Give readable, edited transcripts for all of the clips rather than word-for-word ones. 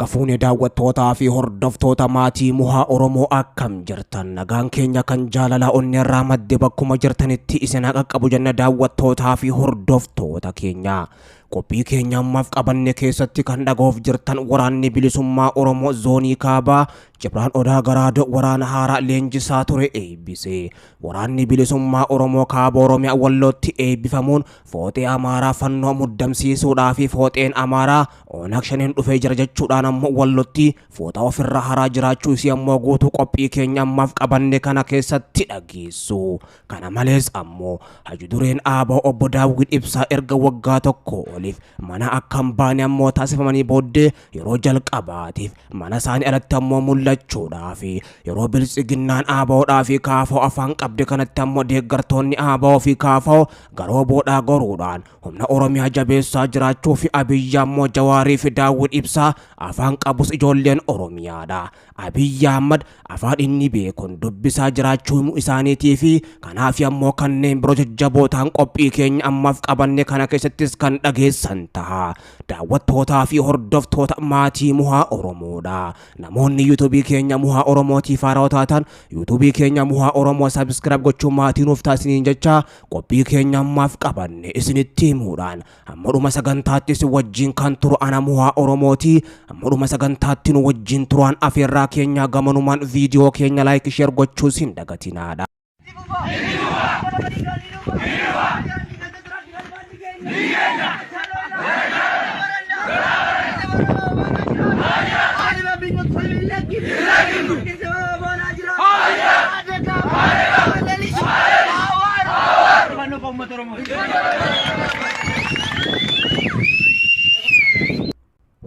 Harka fuunee daawwattootaa fi hordoftoota maatii Muhaa Oromoo akkam jirtan nagaan keenya kan jaalala onneerraa madde bakkuma jirtanitti isin qaqqabu jenna daawwattootaa fi hordoftoota keenya. Qophii keenya ammaaf qabanne keessatti kan dhagoof jirtan waraanni bilisummaa Oromoo zoonii kaabaa Jibraan Odaa Garaadoo waraana haaraa leenjisaa ture eebbise. Waraanni bilisummaa Oromoo kaaba Oromiyaa Wallootti eebbifamuun fooxee Amaaraa fannoo muddamsiisuudhaa fi fooxeen Amaaraa Onak Shaniin dhufee jira jechuudhaan ammoo Wallootti fooxa ofirraa haraa jiraachuu isii ammoo guutuu qophii keenya ammaaf qabanne kana keessatti dhageessu. Kana malees ammoo Haji Dureen Aaboo Obbo Daawwit Ibsaa erga waggaa tokko oliif mana akkam baane ammoo taasifamanii booddee yeroo jalqabaatiif mana isaanii alatti ammoo mul'achuudhaa fi yeroo bilisiginnaan Aaboodhaa fi Kaafoo afaan qabde kanatti ammoo deeggartoonni Aaboo fi Kaafoo garoo boodhaa goruudhaan humna Oromiyaa jabeessaa jiraachuu fi Abiyyi ammoo Jawaarii fi Daawwit Ibsaa afaan qabus ijoolleen Oromiyaadha. Abiyyi Ahmad afaan inni beekun dubbisaa jiraachuu isaaniitii fi kanaaf ammoo kanneen biroo jajjabootaan qophii keenya ammaaf qabanne kana keessattis kan dhageessan ta'a. Daawwattootaa fi hordoftoota maatii Muhaa Oromoodha. Namoonni yuutuubii keenya Muhaa Oromootiif haaraa taatan yuutuubii keenya Muhaa Oromoo sabiskiraayib gochuun maatii nuuf taasisaniin jecha qophii keenya ammaaf qabanne isinitti himuudhaan hammadhuma sagantaattis wajjin kan turu ana Muhaa Oromooti. Hammadhuma sagantaatti nu wajjin turan afeerraa keenya gamanumaan viidiyoo keenya laayik sheer gochuus hin dagatinaadha.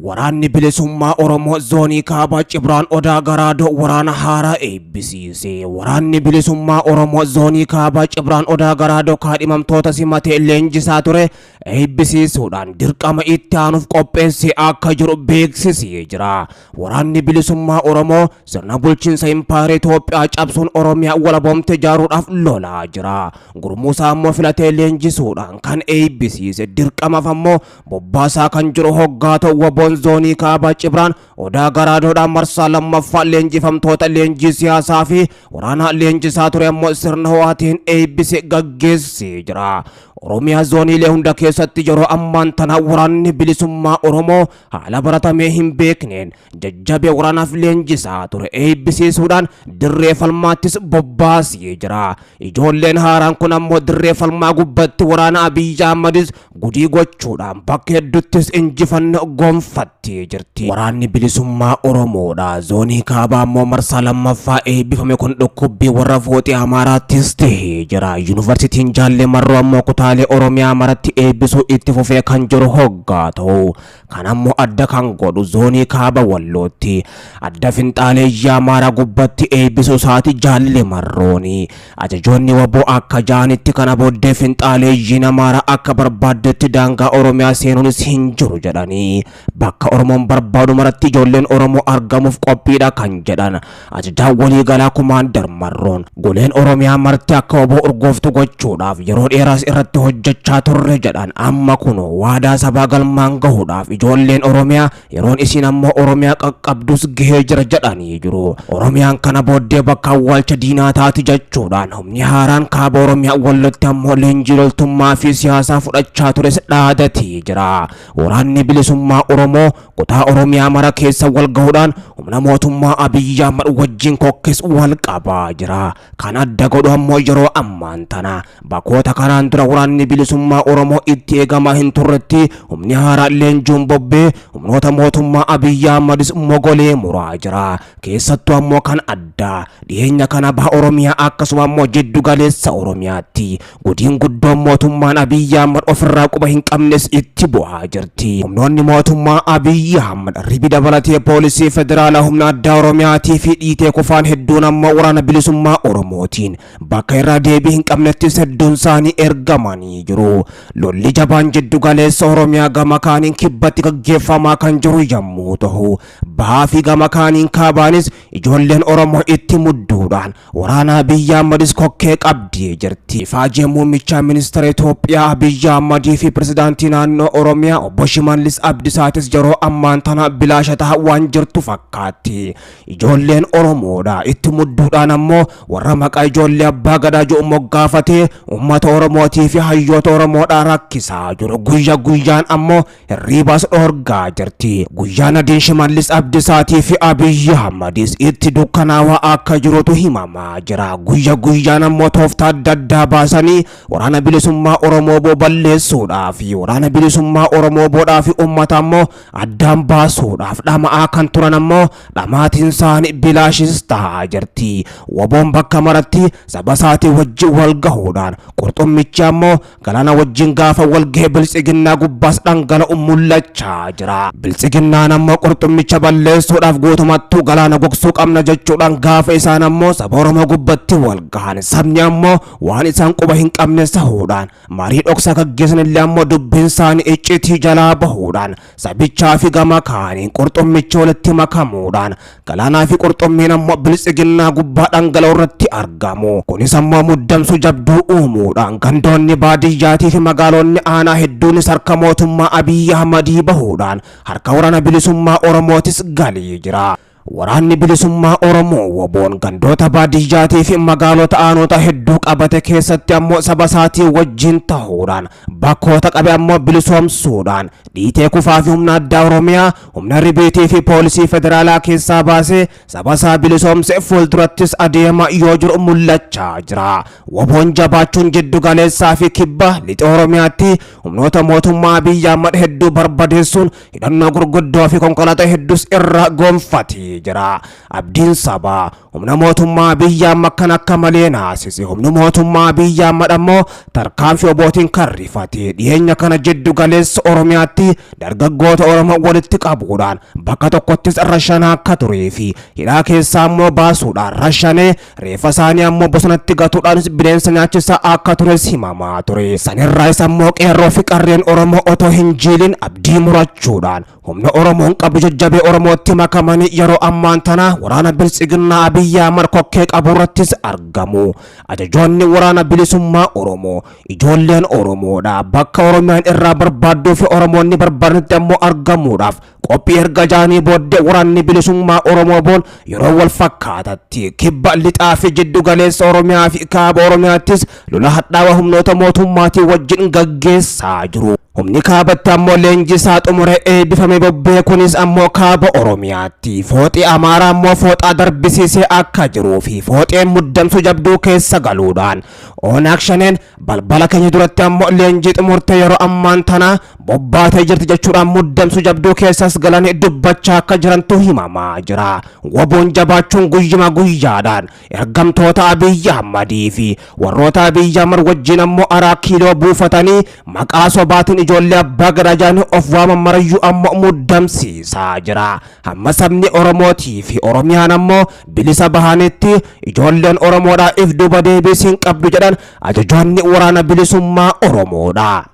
Waraanni bilisummaa Oromoo zoonii kaabaa Jibraan Odaa Garaadoo waraana haaraa eebbisiise. Waraanni bilisummaa Oromoo zoonii kaabaa Jibraan Odaa Garaadoo kaadhimamtoota simatee leenjisaa ture eebbisiisuudhaan dirqama itti aanuuf qopheessee akka jiru beeksisee jira. Waraanni bilisummaa Oromoo sirna bulchiinsa Impaayera Itoophiyaa cabsuun Oromiyaa walaboomte ijaaruudhaaf lolaa jira. Gurmuusaa ammoo filatee leenjisuudhaan kan eebbisiise dirqamaaf ammoo bobbaasaa kan jiru hoggaa ta'uu zoonii kaabaa Jibraan Odaa Garaadoodhaan marsaa lammaffaa leenjifamtoota leenjii siyaasaa fi waraana leenjisaa ture ammoo sirna ho'aatiin eebbise gaggeessee jira. Oromiyaa zooniilee hunda keessatti yeroo ammaan tana waraanni bilisummaa Oromoo haala baratamee hin beekneen jajjabee waraanaaf leenjisaa ture eebbisiisuudhaan dirree falmaattis bobbaasee jira. Ijoolleen haaraan kun ammoo dirree falmaa gubbatti waraana Abiyyi Ahmadis gudii gochuudhaan bakka hedduuttis injifannoo gonfattee jirti. Waraanni bilisummaa Oromoodha. Zoonii kaabaa ammoo marsaa lammaffaa eebbifame kun dhukkubbii warra fooxee Amaaraattis ta'ee jira. Yuunivarsiitiin Jaallee Marroo ammoo kutaa Oromiyaa maratti eebbisuu itti fufee kan jiru hoggaa ta'u kan ammoo adda kan godhu zoonii kaaba Wallootti adda finxaaleeyyii Amaaraa gubbatti eebbisuu isaati Jaallee Marrooni. Ajajoonni waboo akka jaanitti kana booddee finxaaleeyyiin Amaaraa akka barbaaddetti daangaa Oromiyaa seenuunis hin jiru jedhanii bakka Oromoon barbaadu maratti ijoolleen Oromoo argamuuf qophiidha kan jedhan ajajaan waliigalaa Kumaandar Marroon goleen Oromiyaa marti akka waboo urgooftu gochuudhaaf yeroo dheeraas irratti hojjechaa turre jedhan amma kuno waadaa sabaa galmaan gahuudhaaf ijoolleen Oromiyaa yeroon isin ammoo Oromiyaa qaqqabdus gahee jira jedhanii jiru. Oromiyaan kana booddee bakka awwaalcha diinaa taati jechuudhaan humni haaraan kaaba Oromiyaa Wallootti ammoo leenjii loltummaa fi siyaasaa fudhachaa tures dhaadatee jira. Waraanni bilisummaa Oromoo kutaa Oromiyaa mara keessa wal gahuudhaan humna mootummaa Abiyyi Ahmad wajjin kokkis wal qabaa jira. Kan adda godhu ammoo yeroo ammaan tana bakkoota kanaan dura waraanni bilisummaa Oromoo itti eegamaa hin turretti humni haaraa leenjuun bobbee humnoota mootummaa Abiyyi Ahmadis mogolee muraa jira. Keessattuu ammoo kan addaa dhiyeenya kana baha Oromiyaa akkasuma ammoo jiddu galeessa Oromiyaatti gudiin guddoon mootummaan Abiyyi Ahmad ofirraa quba hin qabnes itti bu'aa jirti. Humnoonni mootummaa Abiyyi Ahmad ribi dabalatee poolisii federaalaa humna addaa Oromiyaatii fi dhiitee kufaan hedduun ammoo waraana bilisummaa Oromootiin bakka irraa deebii hin qabnettis hedduun isaanii ergamanii jiru. Lolli jabaan jiddu galeessa Oromiyaa gama kaaniin kibbatti gaggeeffamaa kan jiru yommuu ta'u bahaa fi gama kaaniin kaabaanis ijoolleen Oromoo itti mudduudhaan waraana Abiy Ahmedis kokkee qabdii jirti. Ifaajee muummicha ministeera Itoophiyaa Abiy Ahmedii fi pirezidaantii naannoo Oromiyaa obbo Shimallis Abdiisaatis yeroo ammaan tana bilaashataa waan jirtu fakkaatti. Ijoolleen Oromoodha itti mudduudhaan ammoo warra maqaa ijoollee abbaa gadaa jedhu moggaafatee uummata Oromootii fi hayyoota Oromoodhaa rakkisaa jiru. Guyyaa guyyaan ammoo hirriibas dhoorgaa jirti. Guyyaan adiin Shimallis Abdiisaatii fi Abiy Ahmedis itti dukkanaawaa akka jirutu himamaa jira. Guyyaa guyyaan ammoo tooftaa adda addaa baasanii waraana bilisummaa Oromoo balleessuudhaaf waraana bilisummaa Oromoo boodhaaf uummata ammoo addaan baasuudhaaf dhama'aa kan turan ammoo dhamaatiin isaanii bilaashis ta'aa jirti. Waboon bakka maratti saba isaatii wajjin wal gahuudhaan qurxummichi ammoo galaana wajjin gaafa wal gahee biltsiginnaa gubbaas dhangala'u mul'achaa jira. Biltsiginnaan ammoo qurxummicha balleessuudhaaf guutumattuu galaana gogsuu qabna jechuudhaan gaafa isaan ammoo saba Oromoo gubbatti wal gahan sabni ammoo waan isaan quba hin qabne sahuudhaan marii dhoksaa gaggeessan illee ammoo dubbiin isaanii iccitii jalaa bahuudhaan sabichaa fi gama kaaniin qurxummicha walitti makamuudhaan galaanaa fi qurxummiin ammoo biltsiginnaa gubbaa dhangala'u irratti argamu. Kunis ammoo muddamsuu jabduu uumuudhaan gandoonni baadiyyaatii fi magaalonni aanaa hedduunis harka mootummaa Abiy Ahmedii bahuudhaan harka waraana bilisummaa Oromootis galee jira. Waraanni bilisummaa Oromoo waboon gandoota baadiyyaatii fi magaalota aanota hedduu qabate keessatti ammoo saba isaatii wajjin ta'uudhaan bakkoota qabe ammoo bilisoomsuudhaan dhiitee kufaa fi humna addaa Oromiyaa humna ribeetii fi poolisii federaalaa keessaa baasee saba isaa bilisoomse fuuldurattis adeema yoo jiru mul'achaa jira. Waboon jabaachuun jiddu galeessaa fi kibba lixa Oromiyaatti humnoota mootummaa Abiy Ahmed hedduu barbadeessuun hidhannoo gurguddoo fi konkolaataa hedduus irra gonfate jira. Abdiin sabaa humna mootummaa Abiy Ahmed kan akka malee naasise. Humni mootummaa Abiy Ahmed ammoo tarkaanfii obootiin kan rifate. Dhiyeenya kana jiddu galeessa Oromiyaatti dargaggoota Oromoo walitti qabuudhaan bakka tokkottis rashanaa akka turee fi hidhaa keessaa ammoo baasuudhaan rashanee reeffa isaanii ammoo bosonatti gatuudhaanis bineensa nyaachisaa akka tures himamaa ture. Sanirraas ammoo qeerroo fi qarreen Oromoo otoo hin jiilin abdii murachuudhaan humna Oromoon qabu jajjabee Oromootti makamanii yeroo ammaan tana waraana biltsiginnaa Abiy Ahmed kokkee qabu irrattis argamu. Ajajoonni waraana bilisummaa Oromoo ijoolleen Oromoodha bakka Oromiyaan irraa barbaaduu fi Oromoonni barbaadanitti ammoo argamuudhaaf qophii erga jaanii booddee waraanni bilisummaa Oromoo boon yeroo wal fakkaatatti kibba lixaa fi jiddu galeessa Oromiyaa fi kaaba Oromiyaattis lola hadhaawaa humnoota mootummaatii wajjin gaggeessaa jiru. Humni kaabatti ammoo leenjisaa xumuree eebbifame bobbee kunis ammoo kaaba Oromiyaatti. Fooxii Amaaraa ammoo fooxaa darbisiisee akka jiruu fi fooxeen muddamsuu jabduu keessa galuudhaan Onak Shaneen balbala keenya duratti ammoo leenjii xumurtee yeroo ammaan tana bobbaatee jirti jechuudhaan muddamsuu jabduu keessas galanii dubbachaa akka jirantu himamaa jira. Waboon jabaachuun guyyuma guyyaadhaan ergamtoota Abiy Ahmedii fi warroota Abiy Ahmed wajjin ammoo araa kiiloo buufatanii maqaa sobaatiin ijoollee abbaa gadaa of waaman marayyuu ammoo muddamsiisaa jira. Hamma sabni Oromootii fi Oromiyaan ammoo bilisa bahanitti ijoolleen Oromoodhaa if duuba deebii hin qabdu jedhan ajajoonni waraana bilisummaa Oromoodha.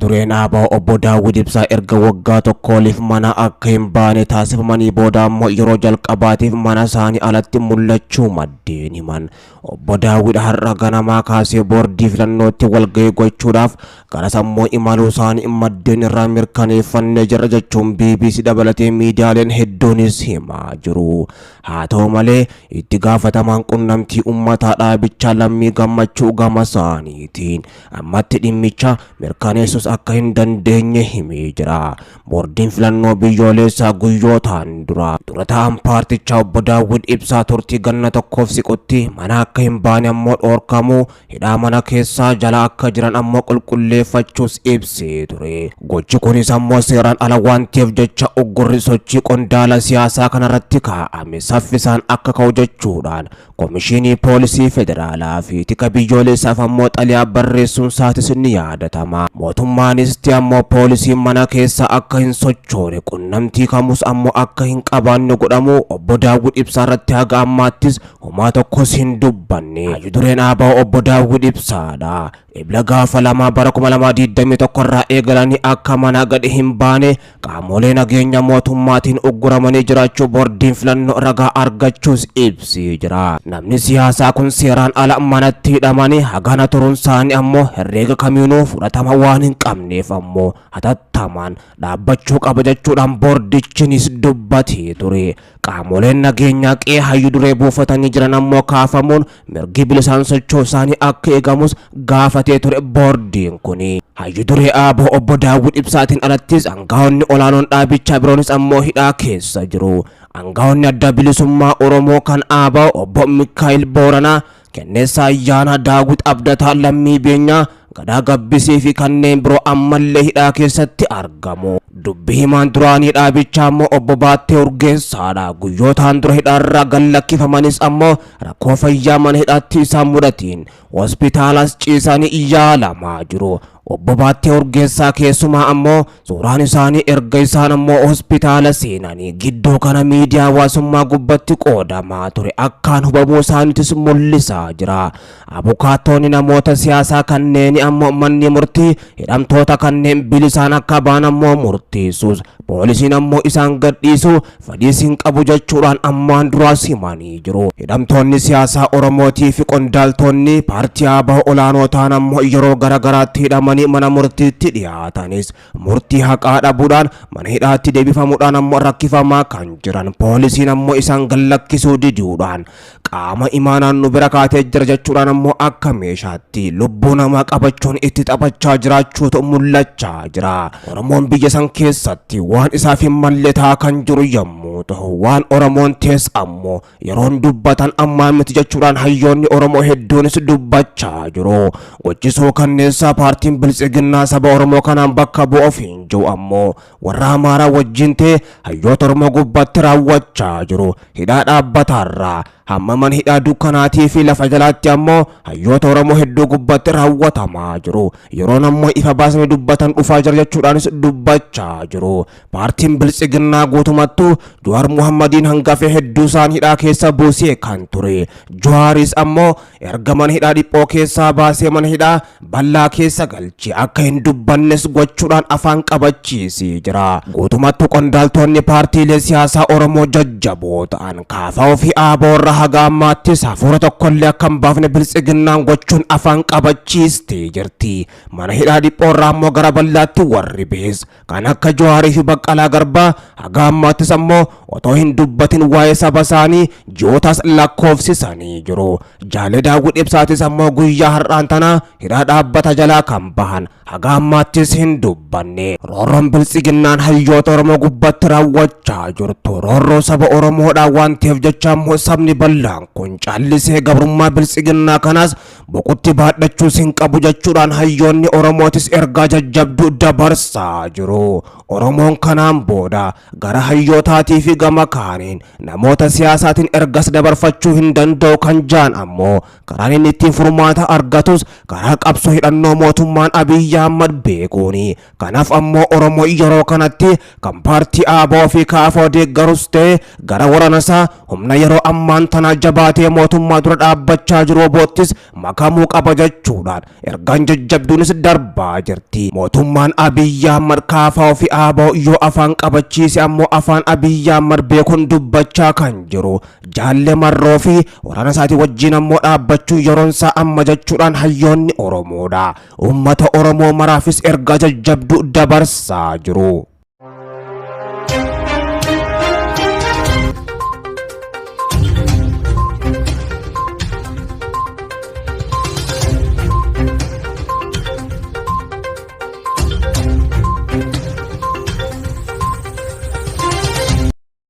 Dureen Abaa obbo Daawud Ibsaa erga waggaa tokkooliif mana akka hin baane taasifamanii booda ammoo yeroo jalqabaatiif mana isaanii alatti mul'achuu maddeen himan. Obbo Daawud har'a ganamaa kaasee boordii filannootti walgahii gochuudhaaf gara sammuu imaluu isaanii maddeen irraa mirkaneeffannee jira jechuun BBC dabalatee miidiyaaleen hedduunis himaa jiru. Haa ta'u malee itti gaafatamaan qunnamtii uummataa dhaabichaa Lammii Gammachuu gama isaaniitiin ammatti dhimmicha mirkaneessus akka hin dandeenye himee jira. Boordiin filannoo biyyoolessaa guyyootaan dura ta'an paartichaa obbo Daawud Ibsaa turtii ganna tokkoof siqutti mana akka hin baane ammoo dhoorkamuu hidhaa mana keessaa jala akka jiran ammoo qulqulleeffachuus ibsee ture. Gochi kunis ammoo seeraan ala waan ta'eef jecha uggurri sochii qondaala siyaasaa kanarratti kaa'ame saffisaan akka ka'u jechuudhaan Komishinii Poolisii Federaalaa fi tika biyyoolessaaf ammoo xaliyaa barreessuun isaatis ni yaadatama. Mootummaanis ammoo poolisiin mana keessa akka hin sochoone qunnamtii kamus ammoo akka hin qabaanne godhamu obbo Daawud Ibsaa irratti haga ammaattis homaa tokkos hin dubbanne. Dureen Abaa obbo Daawud Ibsaadha. ibla gaafa lama bara 2021 irraa eegalanii akka mana gadi hin baane qaamolee nageenya mootummaatiin ugguramanii jiraachuu boordiin filannoo ragaa argachuus ibsee jira. Namni siyaasaa kun seeraan ala manatti hidhamanii hagana turuun isaanii ammoo herreega kamiinuu fudhatama waan hin qabneef ammoo hatattamaan dhaabbachuu qaba jechuudhaan boordichinis dubbatee ture. Qaamoleen nageenyaa qe'ee hayyuu duree buufatanii jiran ammoo kaafamuun mirgi bilisaan socho'uu isaanii akka eegamus gaafatee ture boordiin kuni. Hayyuu duree ABO obbo Daawud Ibsaatiin alattis aangaa'onni olaanoon dhaabichaa biroonis ammoo hidhaa keessa jiru. Aangaa'onni adda bilisummaa Oromoo kan ABO obbo Mikaa'el Booranaa, Kenneessaa Ayyaanaa, Daawud Abdataa, Lammii Beenyaa, Gadaa Gabbisii fi kanneen biroo ammallee hidhaa keessatti argamu. Dubbi himaan duraanii dhaabichaa ammoo obbo Baattee Urgeessaadha. Guyyootaan dura hidhaarraa gallakkifamanis ammoo rakkoo fayyaa mana hidhaatti isaan mudatiin hospitaalas ciisanii yaalamaa jiru. Obbo Baattee Urgeessaa keessumaa ammoo suuraan isaanii erga isaan ammoo hospitaala seenanii gidduu kana miidiyaa hawaasummaa gubbatti qoodamaa ture akkaan hubamuu isaaniitis mul'isaa jira. Abukaatonni namoota siyaasaa kanneen ammoo manni murtii hidhamtoota kanneen bilisaan akka ba'an ammoo murteessus, poolisiin ammoo isaan gadhiisu fedhiis hin qabu jechuudhaan ammaan duraas himanii jiru. Hidhamtoonni siyaasaa Oromootii fi qondaaltonni paartii ABO olaanoo ta'an ammoo yeroo garagaraatti hidhamanii mana murtiitti dhiyaatanis murtii haqaa dhabuudhaan mana hidhaatti deebifamuudhaan ammoo rakkifamaa kan jiran. Poolisiin ammoo isaan gallakkisuu diduudhaan qaama imaanaan nu bira kaatee jira jechuudhaan ammoo akka meeshaatti lubbuu namaa qabachuun itti taphachaa jiraachuutu mul'achaa jira. Oromoon biyya san keessatti waan isaaf hin malle ta'aa kan jiru yommuu ta'u, waan Oromoon tees ammoo yeroon dubbatan ammaa miti jechuudhaan hayyoonni Oromoo hedduunis dubbachaa jiru. Gochisuu kanneessaa paartiin Biltsiginnaa saba Oromoo kanaan bakka bu'uuf hin jiru ammoo warra Amaaraa wajjin ta'e hayyoota Oromoo gubbatti raawwachaa jiru. Hidhaa dhaabbataarraa hamma mana hidhaa dukkanaatii fi lafa jalaatti ammoo hayyoota Oromoo hedduu gubbatti raawwatamaa jiru. Yeroon ammoo ifa baasanii dubbatan dhufaa jira jechuudhaanis dubbachaa jiru. Paartiin Biltsiginnaa guutumattuu Jawaar Muhammadiin hangafee hedduu isaan hidhaa keessa buusee kan ture. Jawaaris ammoo erga mana hidhaa dhiphoo keessaa baasee mana hidhaa bal'aa keessa galchee akka hin dubbannes gochuudhaan afaan qabachiisee jira. Guutumattuu qondaaltonni paartiilee siyaasaa Oromoo jajjaboo ta'an KFO fi ABO irraa haga ammaattis hafuura tokkollee akka hin baafne Biltsiginnaan gochuun afaan qabachiistee jirti. Mana hidhaa dhiphoo irraa ammoo gara bal'aatti warri bees kan akka Jawaarii fi Baqqalaa Garbaa haga ammaattis ammoo otoo hin dubbatin waa'ee saba isaanii ji'ootas lakkoofsisanii jiru. Jaalle Daawud Ibsaatis ammoo guyyaa har'aan tana hidhaa dhaabbata jalaa kan bahan haga ammaattis hin dubbanne. Roorroon Biltsiginnaan hayyoota Oromoo gubbatti raawwachaa jirtu roorroo saba Oromoodhaan waan ta'eef jecha ammoo sabni bal'aan kun callisee gabrummaa Biltsiginnaa kanas boqutti baadhachuus hin qabu jechuudhaan hayyoonni Oromootis ergaa jajjabduu dabarsaa jiru. Oromoon kanaan booda gara hayyootaatii fi gama kaaniin namoota siyaasaatiin ergas dabarfachuu hin danda'u kan jaan ammoo karaan inni ittiin furmaata argatus karaa qabsoo hidhannoo mootummaan Abiyyi Ahmad beekuuni. Kanaaf ammoo Oromoo yeroo kanatti kan paartii ABO fi KFO deeggarus ta'e gara waraanasaa humna yeroo ammaan tana jabaatee mootummaa dura dhaabbachaa jiru boottis makamuu qaba jechuudhaan ergaan jajjabduunis darbaa jirti. Mootummaan Abiyyi Ahmad KFO fi ABO yoo afaan qabachiise ammoo afaan Abiyyi Ahmad beekuun dubbachaa kan jiru. Jaalle Marroo fi waraana isaatii wajjin ammoo dhaabbachuu yeroon isaa amma jechuudhaan hayyoonni Oromoodha. Uummata Oromoo maraafis ergaa jajjabduu dabarsaa jiru.